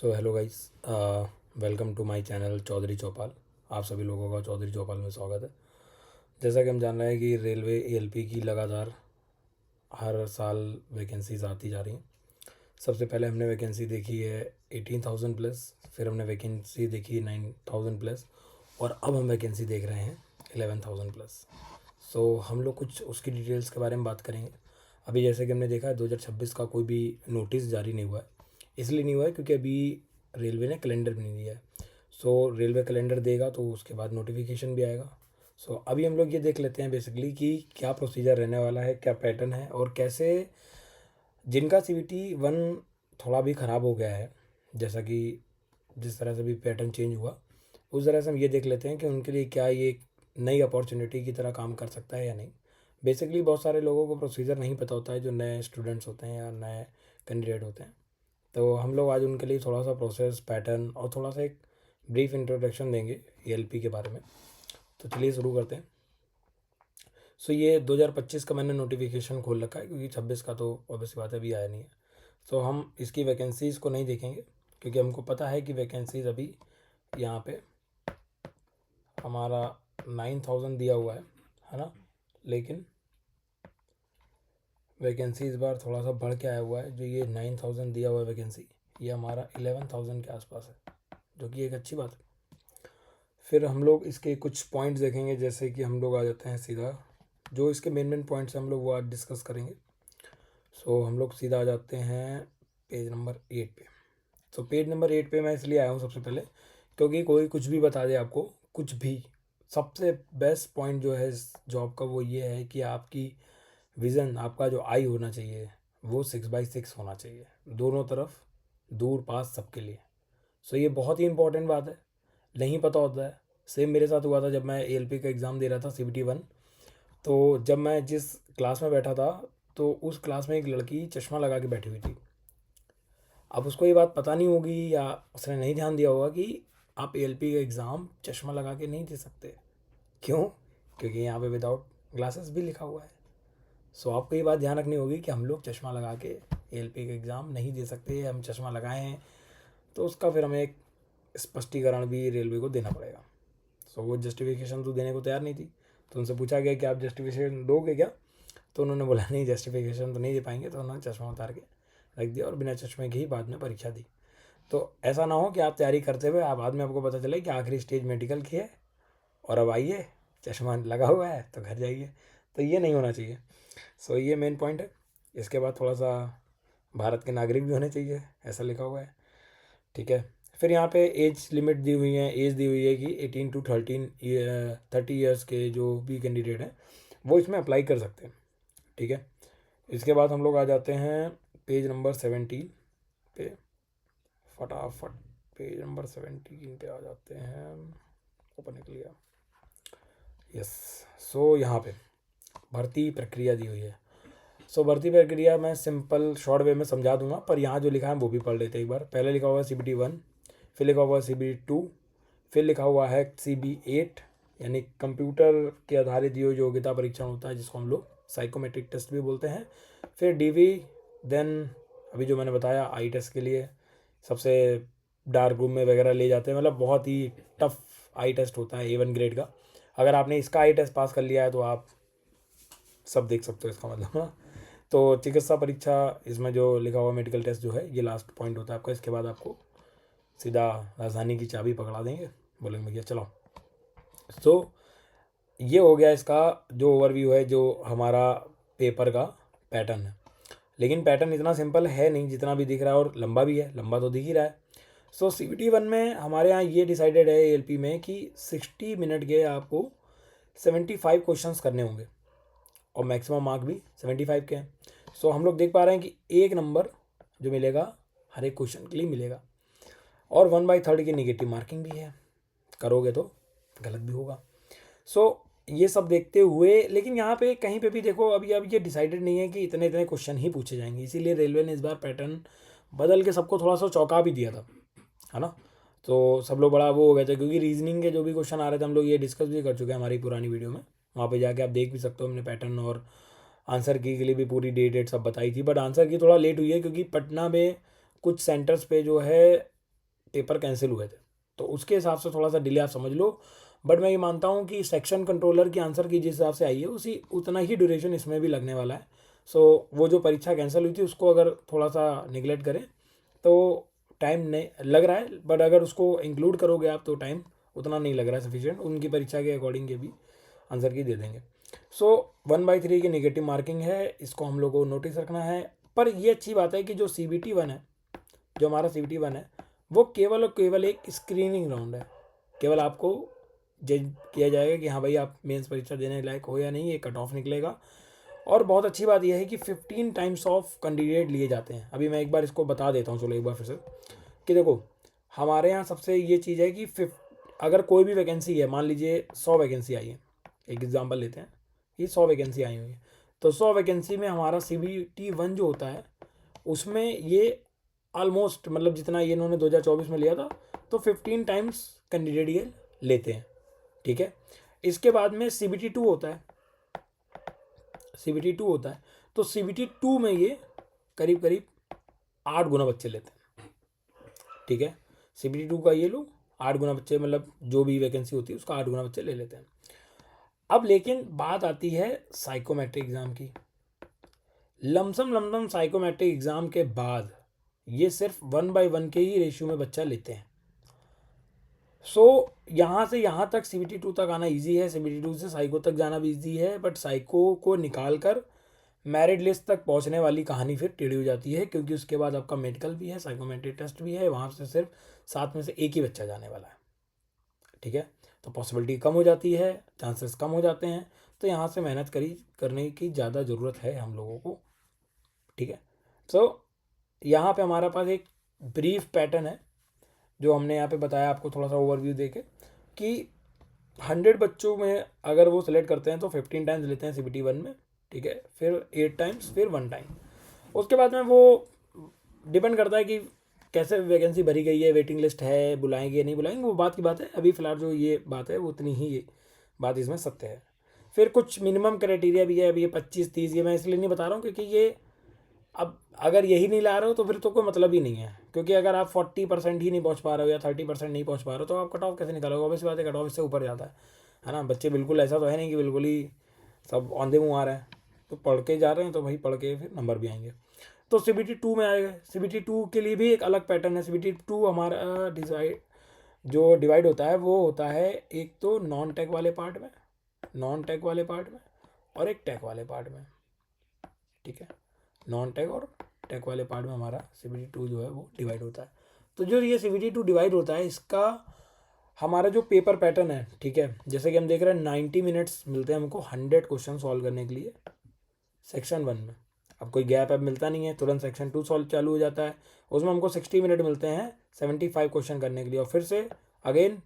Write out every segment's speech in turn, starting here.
So hello guys, welcome to my channel Chaudhary Chaupal. आप सभी लोगों का चौधरी चौपाल में स्वागत है। जैसा कि हम जान रहे हैं कि रेलवे एएलपी की लगातार हर साल वैकेंसीज आती जा रही हैं। सबसे पहले हमने वैकेंसी देखी है 18,000 प्लस, फिर हमने वैकेंसी देखी 9,000 प्लस, और अब हम वैकेंसी देख रहे हैं 11,000 प्लस। सो हम लोग कुछ उसकी डिटेल्स के बारे में बात करेंगे। अभी जैसे कि हमने देखा है 2026 का कोई भी नोटिस जारी नहीं हुआ है। इसलिए नहीं हुआ है क्योंकि अभी रेलवे ने कैलेंडर भी नहीं दिया है। सो रेलवे कैलेंडर देगा तो उसके बाद नोटिफिकेशन भी आएगा। सो अभी हम लोग ये देख लेते हैं बेसिकली कि क्या प्रोसीजर रहने वाला है, क्या पैटर्न है, और कैसे जिनका CBT 1 थोड़ा भी ख़राब हो गया है, जैसा कि जिस तरह से भी पैटर्न चेंज हुआ उस तरह से हम ये देख लेते हैं कि उनके लिए क्या ये नई अपॉर्चुनिटी की तरह काम कर सकता है या नहीं। बेसिकली बहुत सारे लोगों को प्रोसीजर नहीं पता होता है, जो नए स्टूडेंट्स होते हैं या नए कैंडिडेट होते हैं। तो हम लोग आज उनके लिए थोड़ा सा प्रोसेस, पैटर्न और थोड़ा सा एक ब्रीफ इंट्रोडक्शन देंगे एएलपी के बारे में। तो चलिए शुरू करते हैं। सो ये 2025 का मैंने नोटिफिकेशन खोल रखा है क्योंकि 26 का तो ऑब्वियस बात है अभी आया नहीं है। सो हम इसकी वैकेंसीज़ को नहीं देखेंगे क्योंकि हमको पता है कि वैकेंसीज़ अभी यहाँ पे हमारा 9,000 दिया हुआ है ना। लेकिन वैकेंसी इस बार थोड़ा सा बढ़ के आया हुआ है। जो ये 9,000 दिया हुआ है वैकेंसी, ये हमारा 11,000 के आसपास है, जो कि एक अच्छी बात है। फिर हम लोग इसके कुछ पॉइंट्स देखेंगे, जैसे कि हम लोग आ जाते हैं सीधा, जो इसके मेन पॉइंट्स हम लोग वो आज डिस्कस करेंगे। सो हम लोग सीधा आ जाते हैं पेज नंबर 8 पे। तो पेज नंबर 8 पे मैं इसलिए आया हूँ सबसे पहले क्योंकि कोई कुछ भी बता दे आपको, कुछ भी, सबसे बेस्ट पॉइंट जो है इस जॉब का वो ये है कि आपकी विज़न, आपका जो आई होना चाहिए वो 6x6 होना चाहिए, दोनों तरफ, दूर पास सबके लिए। सो ये बहुत ही इंपॉर्टेंट बात है, नहीं पता होता है। सेम मेरे साथ हुआ था जब मैं एएलपी का एग्ज़ाम दे रहा था CBT 1। तो जब मैं जिस क्लास में बैठा था तो उस क्लास में एक लड़की चश्मा लगा के बैठी हुई थी। अब उसको ये बात पता नहीं होगी या उसने नहीं ध्यान दिया होगा कि आप एएलपी का एग्ज़ाम चश्मा लगा के नहीं दे सकते। क्यों? क्योंकि यहाँ पे विदाउट ग्लासेस भी लिखा हुआ है। सो आपको ये बात ध्यान रखनी होगी कि हम लोग चश्मा लगा के एएलपी का एग्ज़ाम नहीं दे सकते। हम चश्मा लगाए हैं तो उसका फिर हमें एक स्पष्टीकरण भी रेलवे को देना पड़ेगा। सो वो जस्टिफिकेशन तो देने को तैयार नहीं थी। तो उनसे पूछा गया कि आप जस्टिफिकेशन दोगे क्या, तो उन्होंने बोला नहीं, जस्टिफिकेशन तो नहीं दे पाएंगे। तो उन्होंने चश्मा उतार के रख दिया और बिना चश्मे के ही बाद में परीक्षा दी। तो ऐसा ना हो कि आप तैयारी करते हुए आप बाद में आपको पता चले कि आखिरी स्टेज मेडिकल की है और अब आइए चश्मा लगा हुआ है तो घर जाइए। तो ये नहीं होना चाहिए। सो ये मेन पॉइंट है। इसके बाद थोड़ा सा भारत के नागरिक भी होने चाहिए, ऐसा लिखा हुआ है, ठीक है। फिर यहाँ पे एज लिमिट दी हुई है, एज दी हुई है कि 18 to 30 ईयर्स के जो भी कैंडिडेट हैं वो इसमें अप्लाई कर सकते हैं, ठीक है। इसके बाद हम लोग आ जाते हैं पेज नंबर 17 पे। फटाफट पेज नंबर 17 पे आ जाते हैं। ओपन निकल गया, यस। सो यहाँ पे भर्ती प्रक्रिया दी हुई है। सो भर्ती प्रक्रिया मैं सिंपल शॉर्ट वे में समझा दूंगा, पर यहाँ जो लिखा है वो भी पढ़ लेते हैं एक बार। पहले लिखा हुआ है CBT 1, फिर लिखा हुआ है CBT 2, फिर लिखा हुआ है CB8, यानी कंप्यूटर के आधारित जो योग्यता परीक्षण होता है जिसको हम लोग साइकोमेट्रिक टेस्ट भी बोलते हैं। फिर DV, देन अभी जो मैंने बताया आई टेस्ट के लिए सबसे डार्क रूम में वगैरह ले जाते हैं, मतलब बहुत ही टफ आई टेस्ट होता है A1 ग्रेड का। अगर आपने इसका आई टेस्ट पास कर लिया है तो आप सब देख सकते हो, इसका मतलब ना। तो चिकित्सा परीक्षा, इसमें जो लिखा हुआ मेडिकल टेस्ट जो है ये लास्ट पॉइंट होता है आपका। इसके बाद आपको सीधा राजधानी की चाबी पकड़ा देंगे, बोलेंगे भैया चलो। तो ये हो गया इसका जो ओवरव्यू है, जो हमारा पेपर का पैटर्न है। लेकिन पैटर्न इतना सिंपल है नहीं जितना भी दिख रहा है, और लंबा भी है, लंबा तो दिख ही रहा है। सो CBT 1 में हमारे यहाँ ये डिसाइडेड है ALP में कि 60 मिनट के आपको 75 क्वेश्चंस करने होंगे और मैक्सिमम मार्क भी 75 के हैं। सो हम लोग देख पा रहे हैं कि 1 नंबर जो मिलेगा हर एक क्वेश्चन के लिए मिलेगा, और 1/3 की निगेटिव मार्किंग भी है, करोगे तो गलत भी होगा। सो ये सब देखते हुए, लेकिन यहाँ पे कहीं पे भी देखो अभी अब ये डिसाइडेड नहीं है कि इतने इतने क्वेश्चन ही पूछे जाएंगे, इसीलिए रेलवे ने इस बार पैटर्न बदल के सबको थोड़ा सा चौंका भी दिया था, है ना। तो सब लोग बड़ा वो हो गए थे क्योंकि रीजनिंग के जो भी क्वेश्चन आ रहे थे हम लोग ये डिस्कस भी कर चुके हैं हमारी पुरानी वीडियो में, वहाँ पे जाके आप देख भी सकते हो। हमने पैटर्न और आंसर की के लिए भी पूरी डेट सब बताई थी, बट आंसर की थोड़ा लेट हुई है क्योंकि पटना में कुछ सेंटर्स पे जो है पेपर कैंसिल हुए थे, तो उसके हिसाब से थोड़ा सा डिले आप समझ लो। बट मैं ये मानता हूँ कि सेक्शन कंट्रोलर की आंसर की जिस हिसाब से आई है उसी उतना ही ड्यूरेशन इसमें भी लगने वाला है। सो वो जो परीक्षा कैंसिल हुई थी उसको अगर थोड़ा सा निगलेक्ट करें तो टाइम नहीं लग रहा है, बट अगर उसको इंक्लूड करोगे आप तो टाइम उतना नहीं लग रहा है सफिशिएंट, उनकी परीक्षा के अकॉर्डिंग के भी आंसर की दे देंगे। सो 1/3 की नेगेटिव मार्किंग है, इसको हम लोग को नोटिस रखना है। पर ये अच्छी बात है कि जो CBT 1 है, जो हमारा CBT 1 है, वो केवल और केवल एक स्क्रीनिंग राउंड है। केवल आपको जज किया जाएगा कि हाँ भाई आप मेंस परीक्षा देने लायक हो या नहीं, ये कट ऑफ निकलेगा। और बहुत अच्छी बात यह है कि 15 टाइम्स ऑफ कैंडिडेट लिए जाते हैं। अभी मैं एक बार इसको बता देता हूँ, चलो एक बार फिर से कि देखो हमारे यहाँ सबसे ये चीज़ है कि अगर कोई भी वैकेंसी है, मान लीजिए 100 वैकेंसी आई है, एक एग्जांपल लेते हैं, ये 100 वैकेंसी आई हुई है, तो 100 वैकेंसी में हमारा CBT 1 जो होता है उसमें ये ऑलमोस्ट मतलब जितना ये इन्होंने 2024 में लिया था तो 15 टाइम्स कैंडिडेट ये लेते हैं, ठीक है। इसके बाद में CBT 2 होता है, CBT 2 होता है, तो CBT 2 में ये करीब करीब 8 गुना बच्चे लेते हैं, ठीक है। CBT 2 का ये लोग 8 गुना बच्चे, मतलब जो भी वैकेंसी होती है उसका 8 गुना बच्चे ले लेते हैं। अब लेकिन बात आती है साइकोमेट्रिक एग्ज़ाम की। लमसम साइकोमेट्रिक एग्ज़ाम के बाद ये सिर्फ 1/1 के ही रेशियो में बच्चा लेते हैं। सो यहाँ से यहाँ तक CBT 2 तक आना इजी है, CBT 2 से साइको तक जाना भी इजी है, बट साइको को निकाल कर मेरिट लिस्ट तक पहुँचने वाली कहानी फिर टेढ़ी हो जाती है, क्योंकि उसके बाद आपका मेडिकल भी है, साइकोमेट्रिक टेस्ट भी है, वहाँ से सिर्फ 7 में से एक ही बच्चा जाने वाला है, ठीक है। तो पॉसिबिलिटी कम हो जाती है, चांसेस कम हो जाते हैं, तो यहाँ से मेहनत करने की ज़्यादा ज़रूरत है हम लोगों को, ठीक है। सो यहाँ पे हमारे पास एक ब्रीफ पैटर्न है जो हमने यहाँ पे बताया आपको, थोड़ा सा ओवरव्यू देके कि 100 बच्चों में अगर वो सिलेक्ट करते हैं तो 15 टाइम्स लेते हैं CBT 1 में, ठीक है, फिर 8 टाइम्स, फिर 1 टाइम। उसके बाद में वो डिपेंड करता है कि कैसे वैकेंसी भरी गई है, वेटिंग लिस्ट है, बुलाएंगे या नहीं बुलाएंगे, वो बात की बात है। अभी फ़िलहाल जो ये बात है वो उतनी ही बात इसमें सत्य है। फिर कुछ मिनिमम क्राइटेरिया भी है, अभी ये 25-30 ये मैं इसलिए नहीं बता रहा हूँ क्योंकि ये अब अगर यही नहीं ला रहे हो तो फिर तो कोई मतलब ही नहीं है, क्योंकि अगर आप 40% ही नहीं पहुंच पा रहे हो या 30% नहीं पहुंच पा रहे हो तो आप कट ऑफ कैसे निकालोगे? ऑब्वियस बात है, कट ऑफ इससे ऊपर जाता है ना। बच्चे बिल्कुल ऐसा तो है नहीं कि बिल्कुल ही सब औंधे मुँह आ रहे हैं, तो पढ़ के जा रहे हैं तो भाई पढ़ के फिर नंबर भी आएंगे। तो CBT 2 में आएगा, CBT 2 के लिए भी एक अलग पैटर्न है। CBT 2 हमारा डिवाइड होता है वो होता है एक तो नॉन टेक वाले पार्ट में, और एक टेक वाले पार्ट में, ठीक है। नॉन टेक और टेक वाले पार्ट में हमारा CBT 2 जो है वो डिवाइड होता है। तो जो ये CBT 2 डिवाइड होता है इसका हमारा जो पेपर पैटर्न है, ठीक है, जैसे कि हम देख रहे हैं 90 मिनट्स मिलते हैं हमको 100 क्वेश्चन सॉल्व करने के लिए सेक्शन 1 में। अब कोई गैप अब मिलता नहीं है, तुरंत सेक्शन 2 सॉल्व चालू हो जाता है, उसमें हमको 60 मिनट मिलते हैं 75 क्वेश्चन करने के लिए। और फिर से अगेन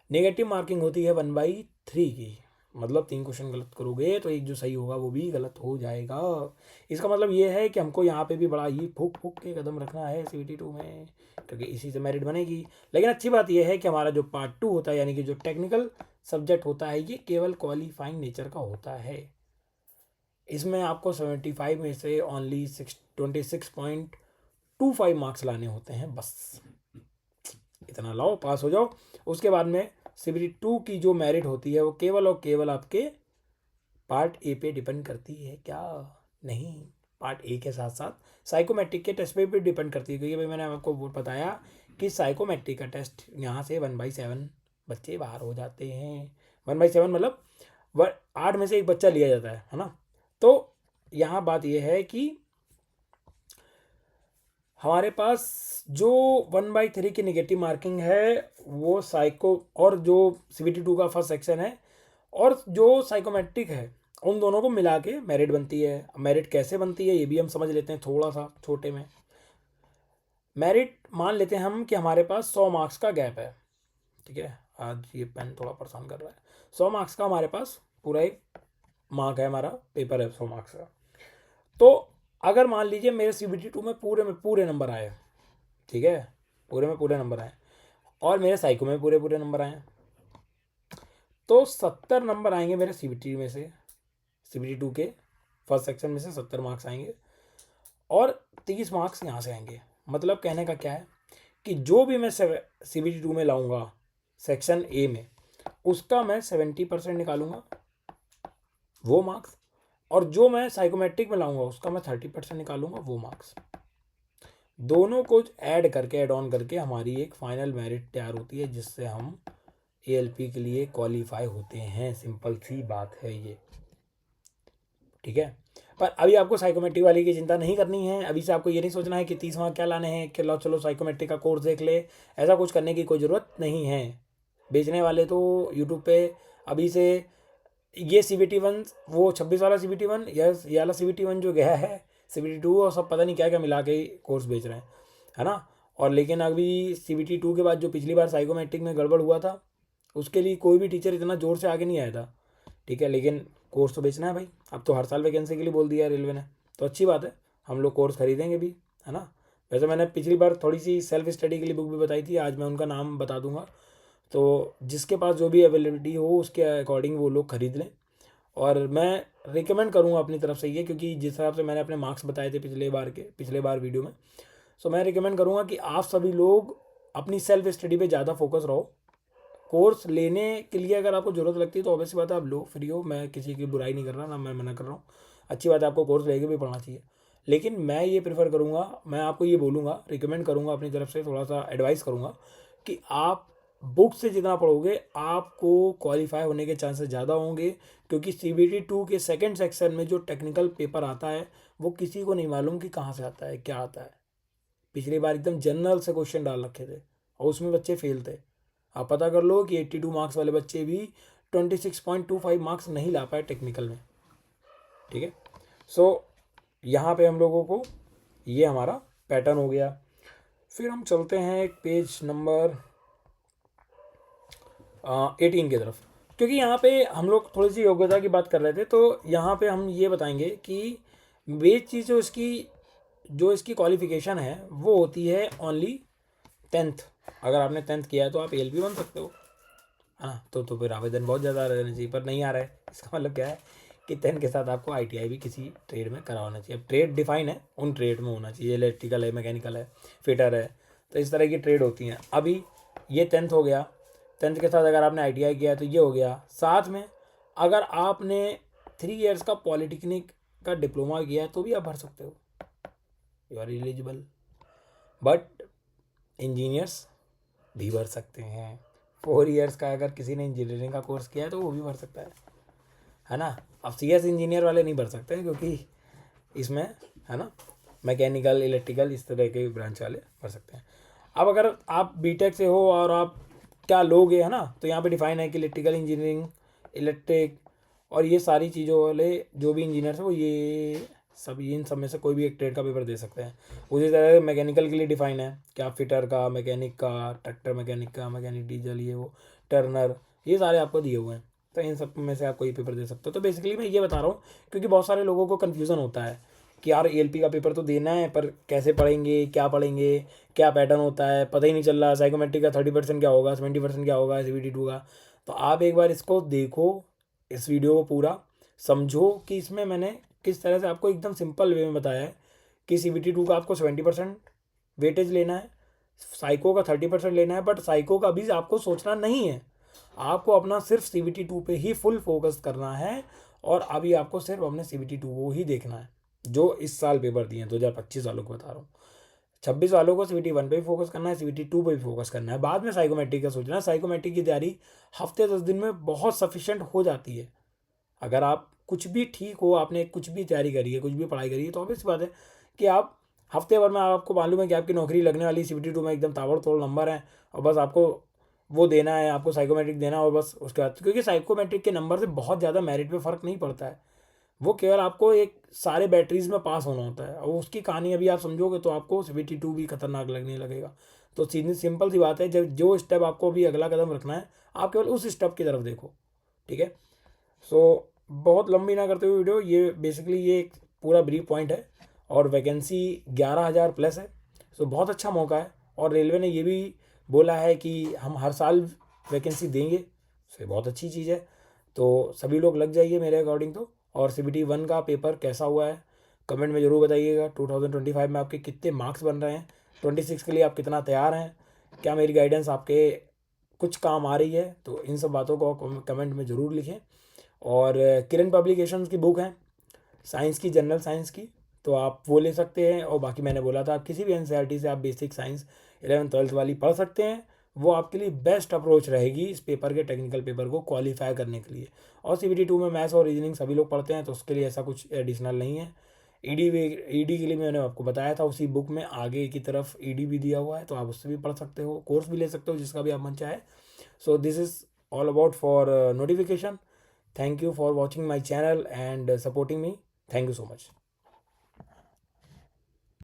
नेगेटिव मार्किंग होती है 1/3 की, मतलब 3 क्वेश्चन गलत करोगे तो एक जो सही होगा वो भी गलत हो जाएगा। इसका मतलब ये है कि हमको यहाँ पे भी बड़ा ही फूक फूक के कदम रखना है CBT 2 में, क्योंकि इसी से मेरिट बनेगी। लेकिन अच्छी बात यह है कि हमारा जो पार्ट 2 होता है, यानी कि जो टेक्निकल सब्जेक्ट होता है, ये केवल क्वालिफाइंग नेचर का होता है। इसमें आपको 75 में से ओनली 26.25 मार्क्स लाने होते हैं, बस इतना लाओ, पास हो जाओ। उसके बाद में CBT 2 की जो मेरिट होती है वो केवल और केवल आपके पार्ट ए पे डिपेंड करती है क्या? नहीं, पार्ट ए के साथ साथ साइकोमेट्रिक के टेस्ट पे भी डिपेंड करती है, क्योंकि भाई मैंने आपको वो बताया कि साइकोमेट्रिक का टेस्ट यहाँ से 1/7 बच्चे बाहर हो जाते हैं। 1/7 मतलब 8 में से एक बच्चा लिया जाता है ना। तो यहाँ बात यह है कि हमारे पास जो 1/3 की नेगेटिव मार्किंग है वो साइको, और जो CBT 2 का फर्स्ट सेक्शन है और जो साइकोमेट्रिक है, उन दोनों को मिला के मेरिट बनती है। मेरिट कैसे बनती है ये भी हम समझ लेते हैं थोड़ा सा छोटे में। मेरिट मान लेते हैं हम कि हमारे पास 100 मार्क्स का गैप है, ठीक है। आज ये पेन थोड़ा परेशान कर रहा है। 100 मार्क्स का हमारे पास पूरा एक मार्क है, हमारा पेपर है 100 मार्क्स का। तो अगर मान लीजिए मेरे CBT 2 में पूरे नंबर आए, ठीक है, पूरे में पूरे नंबर आए, और मेरे साइको में पूरे नंबर आए, तो 70 नंबर आएंगे मेरे CBT में से, CBT 2 के फर्स्ट सेक्शन में से 70 मार्क्स आएंगे और 30 मार्क्स यहाँ से आएंगे। मतलब कहने का क्या है कि जो भी मैं CBT 2 में लाऊंगा सेक्शन ए में, उसका मैं 70% निकालूंगा वो मार्क्स, और जो मैं साइकोमेट्रिक में लाऊंगा उसका मैं 30% निकालूंगा वो मार्क्स। दोनों को ऐड करके, ऐड ऑन करके हमारी एक फाइनल मेरिट तैयार होती है, जिससे हम ALP के लिए क्वालिफाई होते हैं। सिंपल सी बात है ये, ठीक है। पर अभी आपको साइकोमेट्रिक वाली की चिंता नहीं करनी है। अभी से आपको ये नहीं सोचना है कि 30 मार्क्स क्या लाने हैं, कि लो चलो साइकोमेट्रिक का कोर्स देख ले। ऐसा कुछ करने की कोई ज़रूरत नहीं है। बेचने वाले तो यूट्यूब पे अभी से ये CBT 1, वो 26 वाला CBT 1, यस ये वाला CBT 1 जो गया है, CBT 2 और सब पता नहीं क्या क्या मिला के कोर्स बेच रहे हैं, है ना। और लेकिन अभी CBT 2 के बाद जो पिछली बार साइकोमेट्रिक में गड़बड़ हुआ था, उसके लिए कोई भी टीचर इतना ज़ोर से आगे नहीं आया था, ठीक है। लेकिन कोर्स तो बेचना है भाई। अब तो हर साल वैकेंसी के लिए बोल दिया है रेलवे ने, तो अच्छी बात है, हम लोग कोर्स खरीदेंगे भी, है ना। वैसे मैंने पिछली बार थोड़ी सी सेल्फ स्टडी के लिए बुक भी बताई थी, आज मैं उनका नाम बता दूंगा। तो जिसके पास जो भी अवेलेबिलिटी हो उसके अकॉर्डिंग वो लोग खरीद लें। और मैं रिकमेंड करूँगा अपनी तरफ से ये, क्योंकि जिस हिसाब से मैंने अपने मार्क्स बताए थे पिछले बार वीडियो में, सो मैं रिकमेंड करूँगा कि आप सभी लोग अपनी सेल्फ स्टडी पे ज़्यादा फोकस रहो। कोर्स लेने के लिए अगर आपको ज़रूरत लगती है तो ऑब्वियसली बात है आप लो, फ्री हो, मैं किसी की बुराई नहीं कर रहा, ना मैं मना कर रहा हूँ। अच्छी बात है, आपको कोर्स लेके भी पढ़ना चाहिए। लेकिन मैं ये प्रेफर करूँगा, मैं आपको ये बोलूँगा, रिकमेंड करूँगा अपनी तरफ से, थोड़ा सा एडवाइस करूँगा कि आप बुक से जितना पढ़ोगे आपको क्वालिफाई होने के चांसेस ज़्यादा होंगे। क्योंकि CBT 2 के सेकंड सेक्शन में जो टेक्निकल पेपर आता है वो किसी को नहीं मालूम कि कहाँ से आता है, क्या आता है। पिछली बार एकदम जनरल से क्वेश्चन डाल रखे थे और उसमें बच्चे फेल थे। आप पता कर लो कि 82 मार्क्स वाले बच्चे भी 26.25 मार्क्स नहीं ला पाए टेक्निकल में, ठीक है। सो यहाँ पे हम लोगों को ये हमारा पैटर्न हो गया। फिर हम चलते हैं एक पेज नंबर 18 की तरफ, क्योंकि यहाँ पे हम लोग थोड़ी सी योग्यता की बात कर रहे थे। तो यहाँ पे हम ये बताएंगे कि बेस चीज़ जो इसकी क्वालिफिकेशन है वो होती है ओनली 10th। अगर आपने 10th किया है तो आप ALP बन सकते हो, हाँ। तो फिर आवेदन बहुत ज़्यादा रहना चाहिए, पर नहीं आ रहा है। इसका मतलब क्या है कि 10 के साथ आपको ITI भी किसी ट्रेड में करवाना चाहिए। अब ट्रेड डिफाइन है, उन ट्रेड में होना चाहिए, इलेक्ट्रिकल है, मैकेनिकल है, फिटर है, तो इस तरह की ट्रेड होती हैं। अभी ये 10th हो गया, 10th के साथ अगर आपने ITI किया है तो ये हो गया। साथ में अगर आपने 3 इयर्स का पॉलिटेक्निक का डिप्लोमा किया है तो भी आप भर सकते हो, you are eligible. But engineers भी भर सकते हैं। 4 इयर्स का अगर किसी ने इंजीनियरिंग का कोर्स किया है तो वो भी भर सकता है ना। अब CS इंजीनियर वाले नहीं भर सकते क्योंकि इसमें, है ना, मैकेनिकल, इलेक्ट्रिकल, इस तरह के ब्रांच वाले भर सकते हैं। अब अगर आप BTech से हो और आप क्या लोगे, है ना, तो यहाँ पे डिफाइन है कि इलेक्ट्रिकल इंजीनियरिंग, इलेक्ट्रिक और ये सारी चीज़ों वाले जो भी इंजीनियर्स हैं वो ये सब, इन सब में से कोई भी एक ट्रेड का पेपर दे सकते हैं। उसी तरह मैकेनिकल के लिए डिफाइन है कि आप फिटर का, मैकेनिक का, ट्रैक्टर मैकेनिक का, मैकेनिक डीजल, ये वो टर्नर, ये सारे आपको दिए हुए हैं। तो इन सब में से आप कोई पेपर दे सकते हो। तो बेसिकली मैं ये बता रहा हूँ क्योंकि बहुत सारे लोगों को कन्फ्यूज़न होता है कि यार ALP का पेपर तो देना है, पर कैसे पढ़ेंगे, क्या पढ़ेंगे, क्या पैटर्न होता है, पता ही नहीं चल रहा। साइकोमेट्रिक का 30% क्या होगा, 70% क्या होगा, CBT 2 का। तो आप एक बार इसको देखो, इस वीडियो को पूरा समझो कि इसमें मैंने किस तरह से आपको एकदम सिंपल वे में बताया है कि CBT 2 का आपको 70% वेटेज लेना है, साइको का 30% लेना है। बट साइको का भी आपको सोचना नहीं है, आपको अपना सिर्फ CBT 2 पे ही फुल फोकस करना है। और अभी आपको सिर्फ अपने CBT 2 को ही देखना है जो इस साल पेपर दिए हैं, 2025 वालों को बता रहा हूँ। 26 वालों को CBT 1 पे भी फोकस करना है, CBT 2 पे भी फोकस करना है, बाद में साइकोमेट्रिक का सोचना है। साइकोमेट्रिक की तैयारी हफ्ते 10 दिन में बहुत सफिशिएंट हो जाती है। अगर आप कुछ भी ठीक हो, आपने कुछ भी तैयारी करी है, कुछ भी पढ़ाई करी है, तो ऑब्वियस बात है कि आप हफ्ते भर में, आपको मालूम है कि आपकी नौकरी लगने वाली, CBT 2 में एकदम ताबड़तोड़ नंबर है और बस आपको वो देना है, आपको साइकोमेट्रिक देना है और बस उसके बाद, क्योंकि साइकोमेट्रिक के नंबर से बहुत ज़्यादा मेरिट पे फ़र्क नहीं पड़ता है। वो केवल आपको एक सारे बैटरीज में पास होना होता है, और उसकी कहानी अभी आप समझोगे तो आपको CBT 2 भी खतरनाक लगने लगेगा। तो सीधी सिंपल सी बात है, जब जो स्टेप आपको अभी अगला कदम रखना है, आप केवल उस स्टेप की तरफ देखो, ठीक है। सो बहुत लंबी ना करते हुए वीडियो, ये बेसिकली ये एक पूरा ब्रीफ पॉइंट है। और वैकेंसी 11,000 प्लस है, सो बहुत अच्छा मौका है। और रेलवे ने ये भी बोला है कि हम हर साल वैकेंसी देंगे, सो ये बहुत अच्छी चीज़ है। तो सभी लोग लग जाइए मेरे अकॉर्डिंग तो। और CBT 1 का पेपर कैसा हुआ है कमेंट में ज़रूर बताइएगा। 2025 में आपके कितने मार्क्स बन रहे हैं, 26 के लिए आप कितना तैयार हैं, क्या मेरी गाइडेंस आपके कुछ काम आ रही है, तो इन सब बातों को कमेंट में ज़रूर लिखें। और किरण पब्लिकेशंस की बुक है साइंस की, जनरल साइंस की, तो आप वो ले सकते हैं। और बाकी मैंने बोला था आप किसी भी एनसीईआरटी से आप बेसिक साइंस 11th-12th वाली पढ़ सकते हैं, वो आपके लिए बेस्ट अप्रोच रहेगी इस पेपर के, टेक्निकल पेपर को क्वालिफाई करने के लिए। और CBT 2 में मैथ्स और रीजनिंग सभी लोग पढ़ते हैं, तो उसके लिए ऐसा कुछ एडिशनल नहीं है। ईडी के लिए मैंने आपको बताया था, उसी बुक में आगे की तरफ ईडी भी दिया हुआ है, तो आप उससे भी पढ़ सकते हो, कोर्स भी ले सकते हो, जिसका भी आप मन चाहे। So this is all about for notification. Thank you for watching my channel and supporting me. Thank you so much.